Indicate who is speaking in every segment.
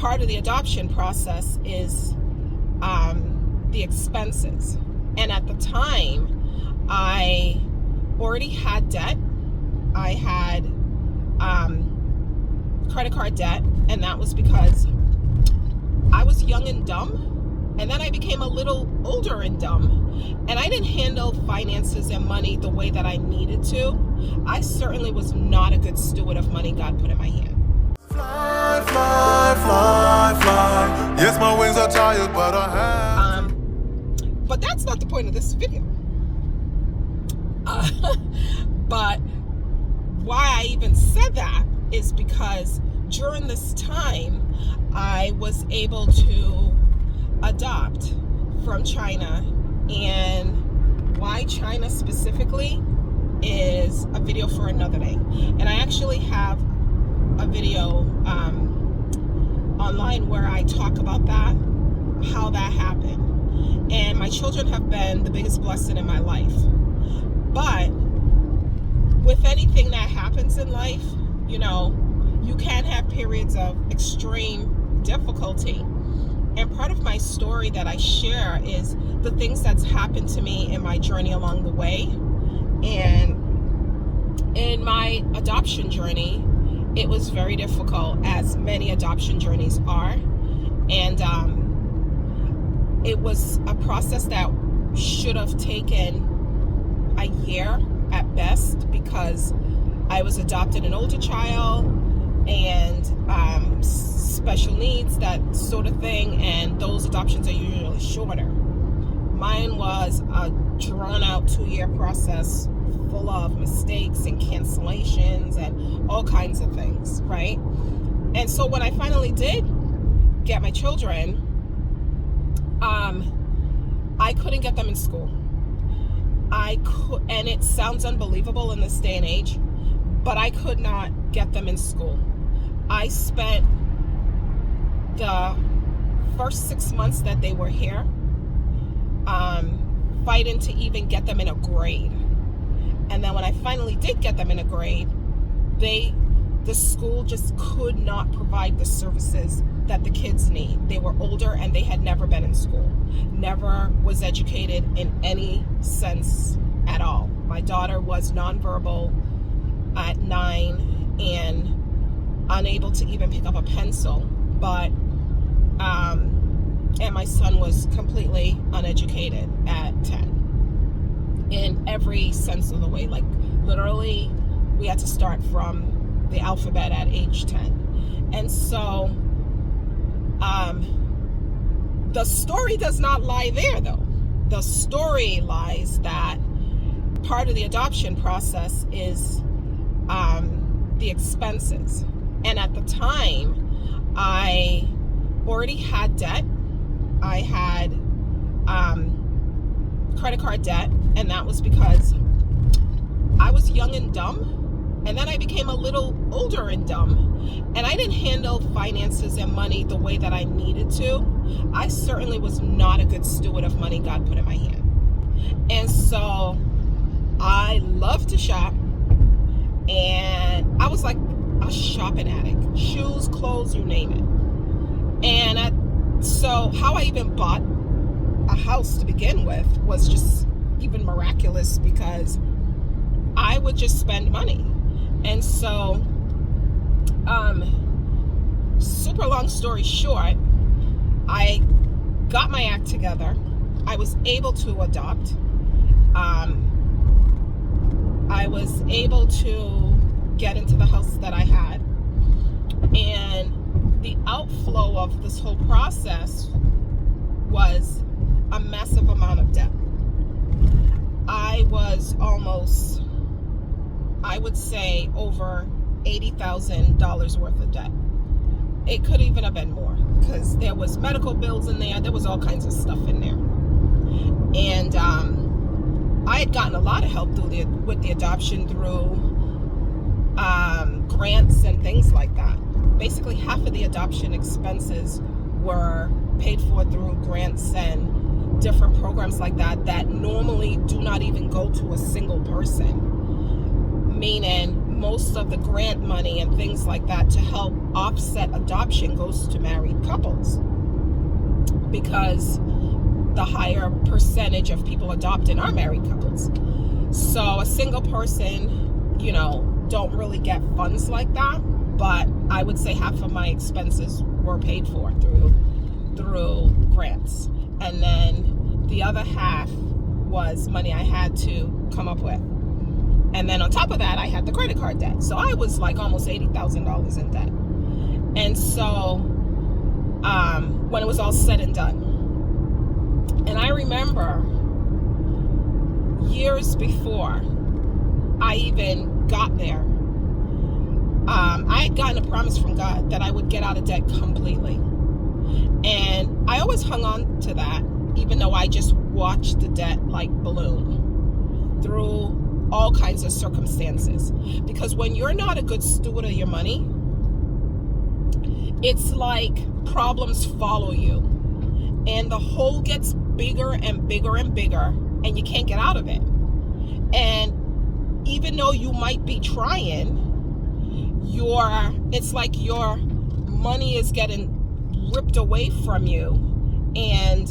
Speaker 1: part of the adoption process is the expenses. And at the time, I already had debt. I had credit card debt, and that was because I was young and dumb, and then I became a little older and dumb, and I didn't handle finances and money the way that I needed to. I certainly was not a good steward of money God put in my hand.
Speaker 2: Fly, fly, fly, fly. Yes, my wings are tired, but I have.
Speaker 1: But that's not the point of this video. But why I even said that is because during this time, I was able to adopt from China. And why China specifically is a video for another day. And I actually have a video online where I talk about that, how that happened. And my children have been the biggest blessing in my life. But with anything that happens in life, you know, you can have periods of extreme difficulty. And part of my story that I share is the things that's happened to me in my journey along the way. And in my adoption journey, it was very difficult, as many adoption journeys are. And it was a process that should have taken a year at best, because I was adopted an older child and special needs, that sort of thing, and those adoptions are usually shorter. Mine was a drawn out 2-year process full of mistakes and cancellations and all kinds of things, right? And so when I finally did get my children, I couldn't get them in school. And it sounds unbelievable in this day and age, but I could not get them in school. I spent the first 6 months that they were here fighting to even get them in a grade. And then when I finally did get them in a grade, the school just could not provide the services that the kids need. They were older and they had never been in school, never was educated in any sense at all. My daughter was nonverbal at 9 and unable to even pick up a pencil, but and my son was completely uneducated at 10 in every sense of the way. Like literally, we had to start from the alphabet at age 10. And so the story does not lie there, though. The story lies that part of the adoption process is the expenses. And at the time, I already had debt. I had credit card debt, and that was because I was young and dumb. And then I became a little older and dumb, and I didn't handle finances and money the way that I needed to. I certainly was not a good steward of money God put in my hand. And so I love to shop, and I was like a shopping addict. Shoes, clothes, you name it. And so how I even bought a house to begin with was just even miraculous, because I would just spend money. And so, super long story short, I got my act together. I was able to adopt. I was able to get into the house that I had. And the outflow of this whole process was a massive amount of debt. I was almost, I would say, over $80,000 worth of debt. It could even have been more, because there was medical bills in there. There was all kinds of stuff in there. And I had gotten a lot of help with the adoption through grants and things like that. Basically, half of the adoption expenses were paid for through grants and different programs like that normally do not even go to a single person. Meaning most of the grant money and things like that to help offset adoption goes to married couples, because the higher percentage of people adopting are married couples. So a single person, you know, don't really get funds like that. But I would say half of my expenses were paid for through grants, and then the other half was money I had to come up with. And then on top of that, I had the credit card debt. So I was like almost $80,000 in debt. And so when it was all said and done, and I remember years before I even got there, I had gotten a promise from God that I would get out of debt completely. And I always hung on to that, even though I just watched the debt like balloon through all kinds of circumstances. Because when you're not a good steward of your money, it's like problems follow you, and the hole gets bigger and bigger and bigger, and you can't get out of it. And even though you might be trying, it's like your money is getting ripped away from you, and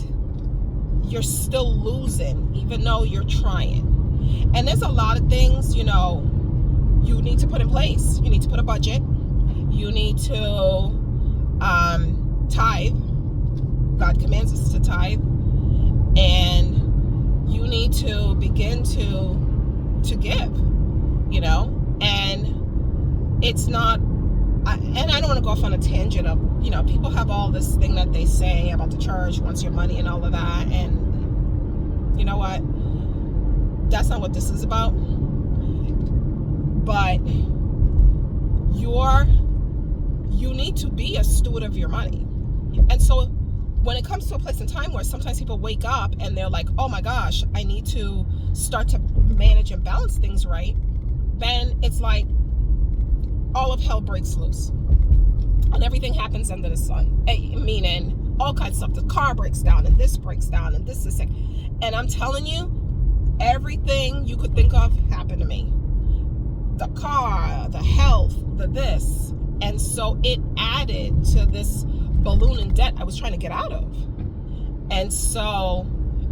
Speaker 1: you're still losing even though you're trying. And there's a lot of things, you know, you need to put in place. You need to put a budget. You need to tithe. God commands us to tithe. And you need to begin to give, you know. And it's not, and I don't want to go off on a tangent of, you know, people have all this thing that they say about the church wants your money and all of that. And you know what? That's not what this is about. But you need to be a steward of your money. And so when it comes to a place in time where sometimes people wake up and they're like, oh my gosh, I need to start to manage and balance things right, then it's like all of hell breaks loose. And everything happens under the sun. Meaning all kinds of stuff. The car breaks down, and this breaks down, and this is sick. And I'm telling you, everything you could think of happened to me. The car, the health, the this. And so it added to this balloon in debt I was trying to get out of. And so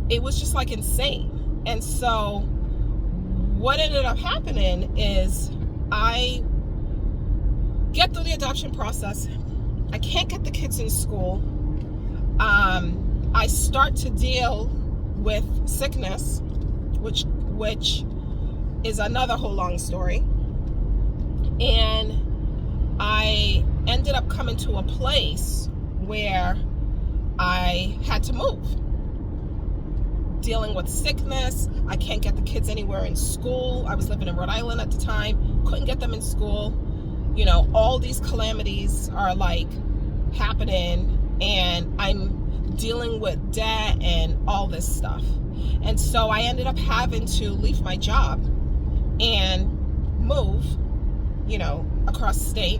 Speaker 1: it was just like insane. And so what ended up happening is I get through the adoption process. I can't get the kids in school. I start to deal with sickness, which is another whole long story. And I ended up coming to a place where I had to move. Dealing with sickness, I can't get the kids anywhere in school. I was living in Rhode Island at the time, couldn't get them in school. You know, all these calamities are like happening, and I'm dealing with debt and all this stuff. And so I ended up having to leave my job and move, you know, across state.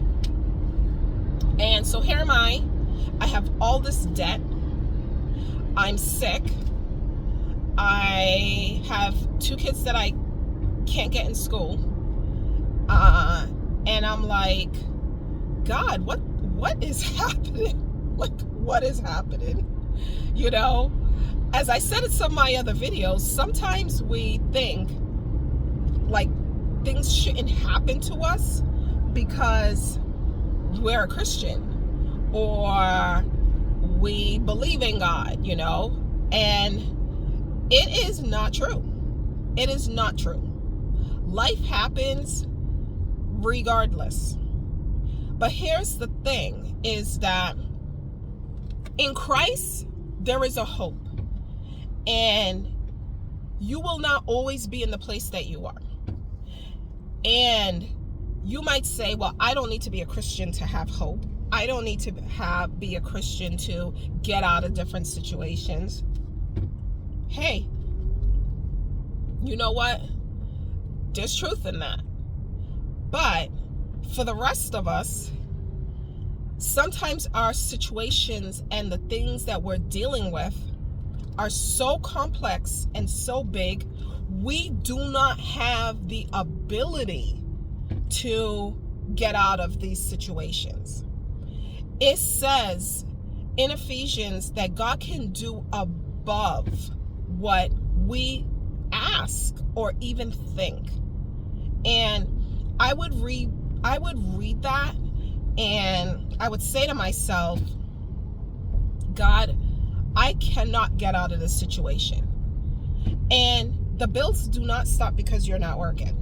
Speaker 1: And so here am I have all this debt. I'm sick. I have 2 kids that I can't get in school. And I'm like, God, what is happening? Like, what is happening? You know, as I said in some of my other videos, sometimes we think like things shouldn't happen to us because we're a Christian or we believe in God, you know, and it is not true. It is not true. Life happens regardless. But here's the thing, is that in Christ, there is a hope. And you will not always be in the place that you are. And you might say, well, I don't need to be a Christian to have hope. I don't need to be a Christian to get out of different situations. Hey, you know what? There's truth in that. But for the rest of us, sometimes our situations and the things that we're dealing with are so complex and so big, we do not have the ability to get out of these situations. It says in Ephesians that God can do above what we ask or even think. And I would read that, and I would say to myself, God, I cannot get out of this situation. And the bills do not stop because you're not working.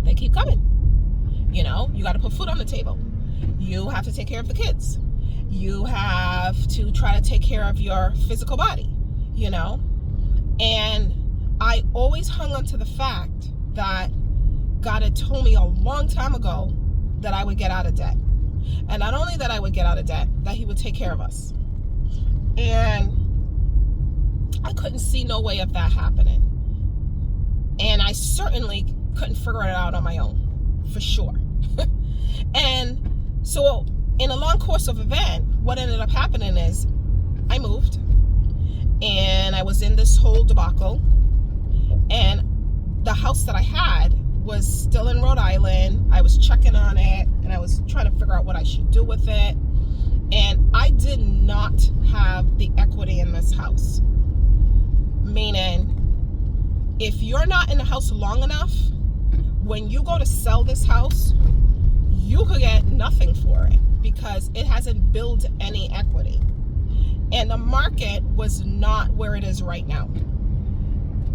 Speaker 1: They keep coming. You got to put food on the table. You have to take care of the kids. You have to try to take care of your physical body, And I always hung on to the fact that God had told me a long time ago that I would get out of debt. And not only that I would get out of debt, that he would take care of us. And I couldn't see no way of that happening. And I certainly couldn't figure it out on my own, for sure. And so in a long course of event, what ended up happening is I moved, and I was in this whole debacle, and the house that I had was still in Rhode Island. I was checking on it, and I was trying to figure out what I should do with it. And I did not have the equity in this house. Meaning, if you're not in the house long enough, when you go to sell this house, you could get nothing for it because it hasn't built any equity. And the market was not where it is right now.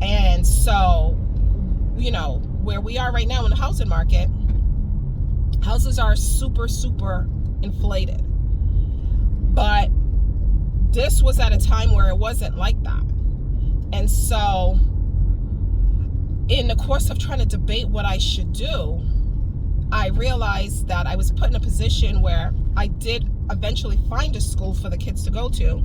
Speaker 1: And so, where we are right now in the housing market, houses are super, super inflated. But this was at a time where it wasn't like that. And so, in the course of trying to debate what I should do, I realized that I was put in a position where I did eventually find a school for the kids to go to.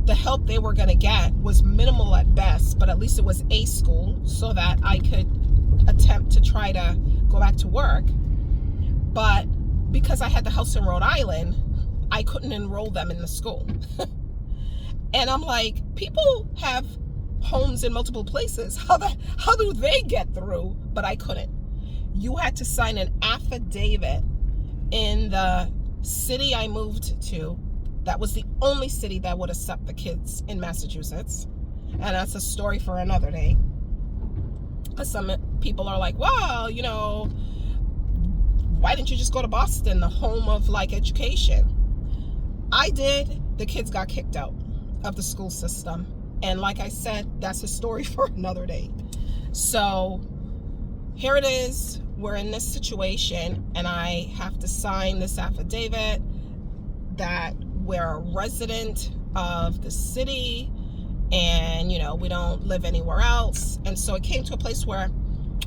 Speaker 1: The help they were going to get was minimal at best, but at least it was a school so that I could attempt to try to go back to work. But because I had the house in Rhode Island, I couldn't enroll them in the school. And I'm like, people have homes in multiple places. How do they get through? But I couldn't. You had to sign an affidavit in the city I moved to. That was the only city that would accept the kids in Massachusetts. And that's a story for another day. Because some people are like, well, why didn't you just go to Boston, the home of education? I did. The kids got kicked out of the school system. And like I said, that's a story for another day. So here it is. We're in this situation, and I have to sign this affidavit that we're a resident of the city, and we don't live anywhere else. And so it came to a place where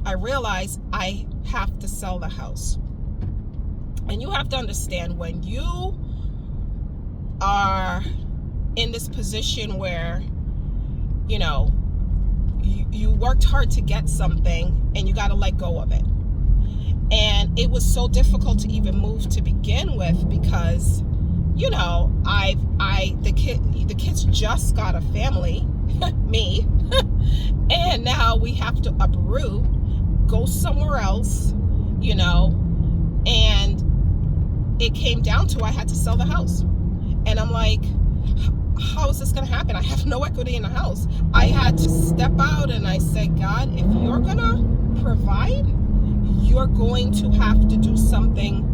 Speaker 1: I realized I have to sell the house. And you have to understand, when you are in this position where you worked hard to get something and you got to let go of it. And it was so difficult to even move to begin with because the kids just got a family, me, and now we have to uproot, go somewhere else, and it came down to I had to sell the house. And I'm like, how is this going to happen? I have no equity in the house. I had to step out and I said, God, if you're going to provide, you're going to have to do something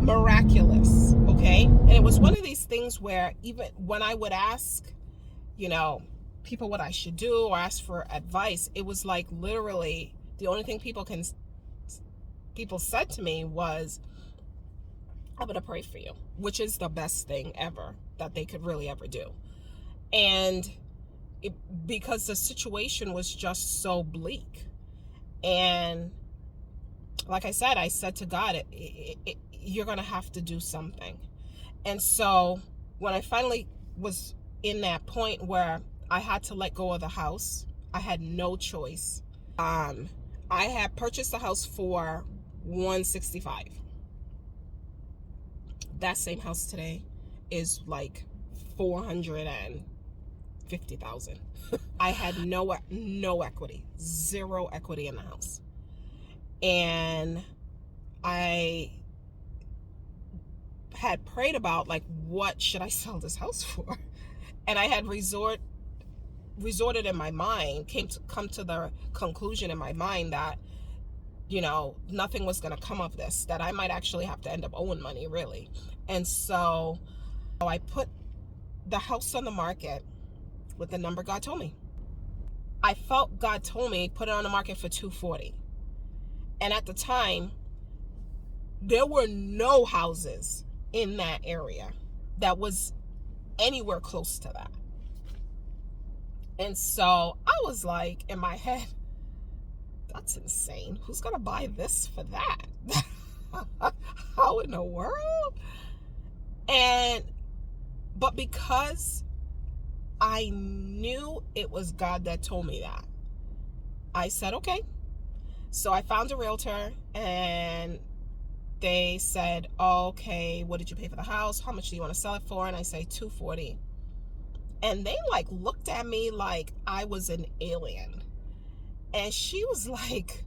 Speaker 1: miraculous, okay? And it was one of these things where even when I would ask, people what I should do or ask for advice, it was like literally the only thing people said to me was, I'm going to pray for you, which is the best thing ever that they could really ever do. And because the situation was just so bleak. And like I said to God, you're going to have to do something. And so when I finally was in that point where I had to let go of the house, I had no choice. I had purchased the house for $165. That same house today is like $450,000. I had no equity, zero equity in the house. And I had prayed about, like, what should I sell this house for? And I had resorted in my mind, come to the conclusion in my mind that, nothing was going to come of this, that I might actually have to end up owing money, really. And so I put the house on the market with the number God told me. I felt God told me put it on the market for $240. And at the time, there were no houses in that area that was anywhere close to that. And so I was like, in my head, that's insane. Who's gonna buy this for that? How in the world? But because I knew it was God that told me that, I said, okay. So I found a realtor, and they said, okay, what did you pay for the house? How much do you want to sell it for? And I say $240. And they like looked at me like I was an alien. And she was like,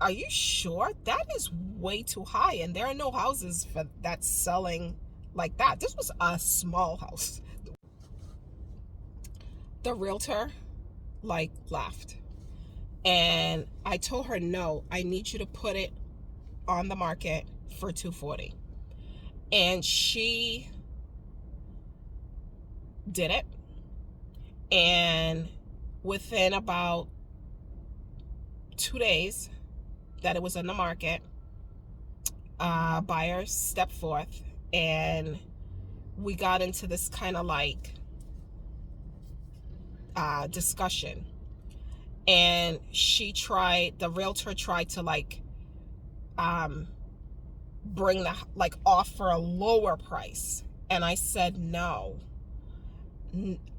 Speaker 1: are you sure? That is way too high. And there are no houses for that selling like that. This was a small house. The realtor like laughed. And I told her, no, I need you to put it on the market for $240. And she did it. And within about 2 days that it was on the market, buyers stepped forth, and we got into this kind of like discussion. And the realtor tried to like bring offer a lower price. And I said no,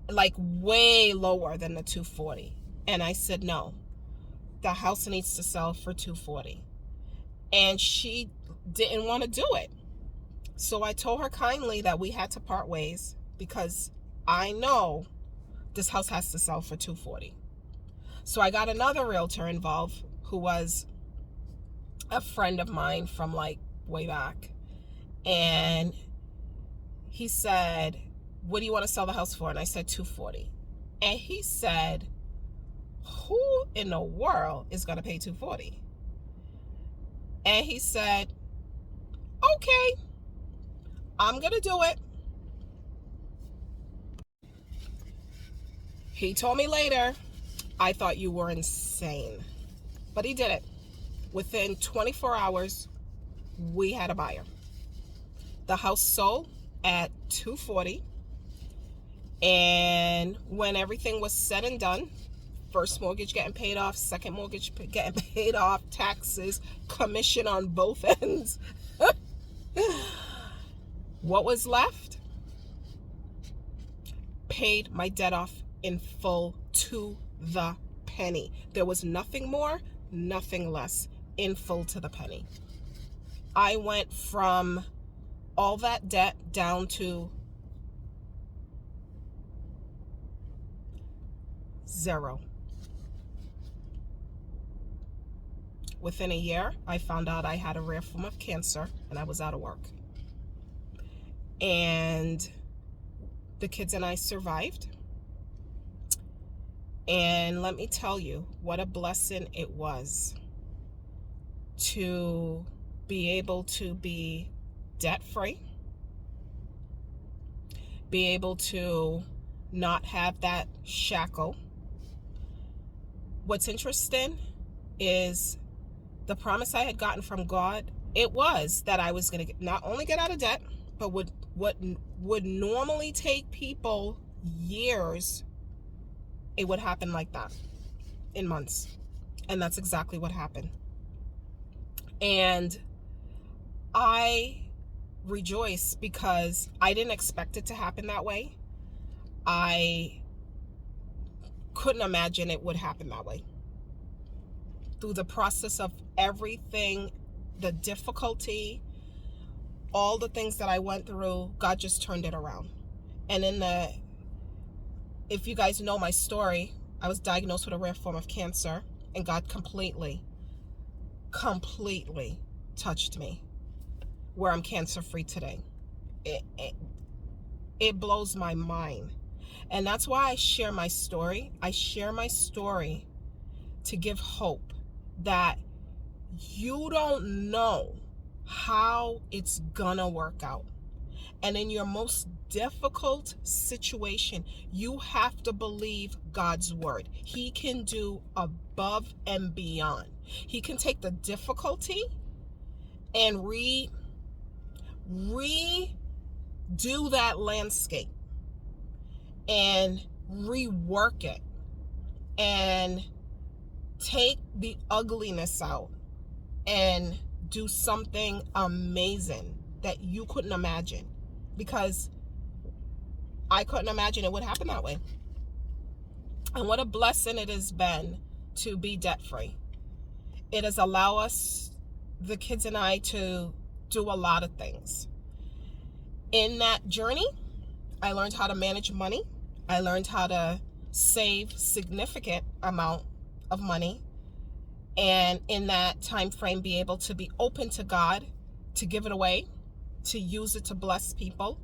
Speaker 1: like way lower than the $240. And I said no, the house needs to sell for $240. And she didn't want to do it. So I told her kindly that we had to part ways, because I know this house has to sell for $240. So I got another realtor involved who was a friend of mine from like way back. And he said, what do you want to sell the house for? And I said $240. And he said, who in the world is going to pay $240? And he said, okay, I'm going to do it. He told me later, I thought you were insane. But he did it. Within 24 hours, we had a buyer. The house sold at $240. And when everything was said and done, first mortgage getting paid off, second mortgage getting paid off, taxes, commission on both ends, what was left? Paid my debt off in full to the penny. There was nothing more, nothing less, in full to the penny. I went from all that debt down to zero. Within a year, I found out I had a rare form of cancer, and I was out of work. And the kids and I survived. And let me tell you what a blessing it was to be able to be debt-free, be able to not have that shackle. What's interesting is the promise I had gotten from God, it was that I was going to not only get out of debt, but what would normally take people years, it would happen like that in months. And that's exactly what happened. And I rejoice because I didn't expect it to happen that way. I couldn't imagine it would happen that way. Through the process of everything, the difficulty, all the things that I went through, God just turned it around. And if you guys know my story, I was diagnosed with a rare form of cancer, and God completely touched me, where I'm cancer-free today. It blows my mind. And that's why I share my story. I share my story to give hope that you don't know how it's gonna work out. And in your most difficult situation, you have to believe God's word. He can do above and beyond. He can take the difficulty and redo that landscape and rework it and take the ugliness out and do something amazing that you couldn't imagine, because I couldn't imagine it would happen that way. And what a blessing it has been to be debt-free. It has allowed us, the kids and I, to do a lot of things. In that journey, I learned how to manage money. I learned how to save significant amount of money. And in that time frame, be able to be open to God, to give it away, to use it to bless people,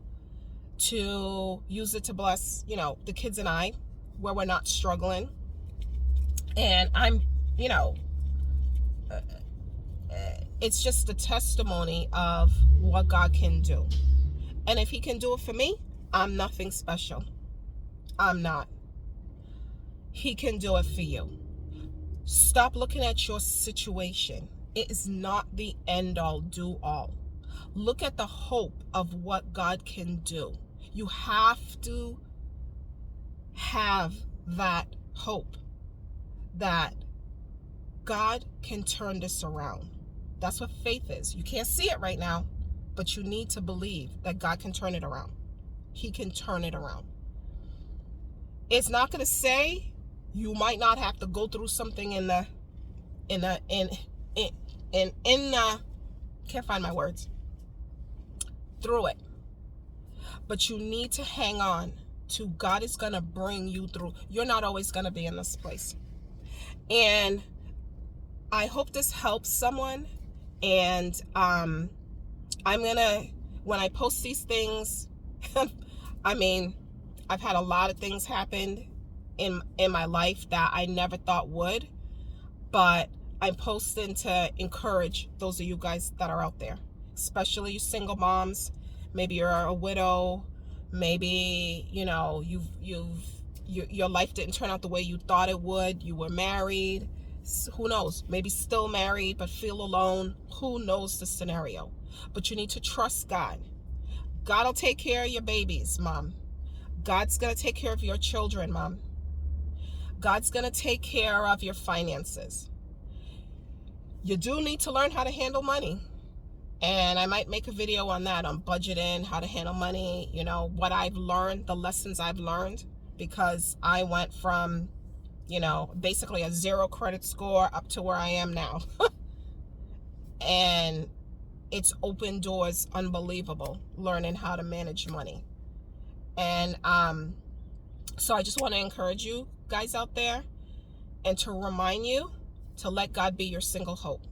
Speaker 1: to use it to bless, the kids and I, where we're not struggling. And I'm, it's just a testimony of what God can do. And if he can do it for me, I'm nothing special. I'm not. He can do it for you. Stop looking at your situation. It is not the end all do all. Look at the hope of what God can do. You have to have that hope that God can turn this around. That's what faith is. You can't see it right now, but you need to believe that God can turn it around. He can turn it around. It's not going to say you might not have to go through something can't find my words, through it. But you need to hang on to God is going to bring you through. You're not always going to be in this place. And I hope this helps someone. And I'm going to, when I post these things, I mean, I've had a lot of things happen in my life that I never thought would, but I'm posting to encourage those of you guys that are out there, especially you single moms. Maybe you're a widow. Maybe, your life didn't turn out the way you thought it would. You were married. Who knows? Maybe still married, but feel alone. Who knows the scenario? But you need to trust God. God will take care of your babies, Mom. God's going to take care of your children, Mom. God's going to take care of your finances. You do need to learn how to handle money. And I might make a video on that, on budgeting, how to handle money, what I've learned, the lessons I've learned, because I went from, basically a 0 credit score up to where I am now. And it's opened doors, unbelievable, learning how to manage money. And so I just want to encourage you guys out there and to remind you to let God be your single hope.